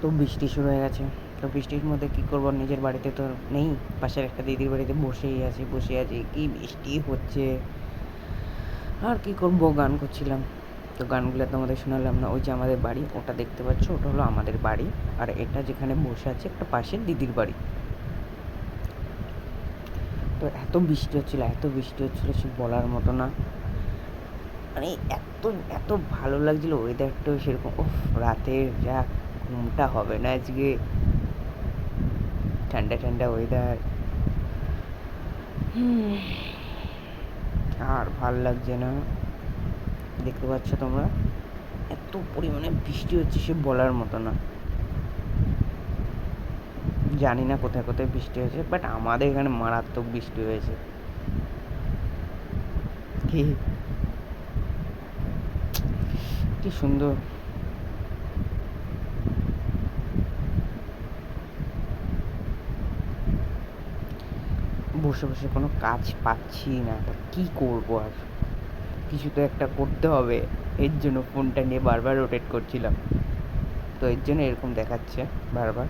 তো বৃষ্টি শুরু হয়ে গেছে। তো বৃষ্টির মধ্যে কী করবো, নিজের বাড়িতে তো নেই, পাশের একটা দিদির বাড়িতে বসে আছি, কী বৃষ্টি হচ্ছে, আর কী করবো, গান করছিলাম। তো গানগুলো তোমাদের শোনালাম না। ওই যে আমাদের বাড়ি, ওটা দেখতে পাচ্ছ, ওটা হলো আমাদের বাড়ি। আর এটা যেখানে বসে আছে একটা পাশের দিদির বাড়ি। তো এত বৃষ্টি হচ্ছিলো সে বলার মতো না। মানে এত এত ভালো লাগছিলো ওয়েদারটাও সেরকম। ওফ, রাতের যা ঘুমটা হবে না আজকে, ঠান্ডা ঠান্ডা ওয়েদার, আর ভাল লাগছে না। দেখতে পাচ্ছ তোমরা, এত পরিমাণে বৃষ্টি হচ্ছে সে বলার মতো না। জানি না কোথায় কোথায় বৃষ্টি হয়েছে, বাট আমাদের এখানে মারাত্মক বৃষ্টি হয়েছে। কি কি সুন্দর। বসে বসে কোনো কাজ পাচ্ছি না, তা কী করবো আর, কিছু তো একটা করতে হবে। এর জন্য ফোনটা নিয়ে বারবার রোটেট করছিলাম, তো এর জন্য এরকম দেখাচ্ছে বারবার।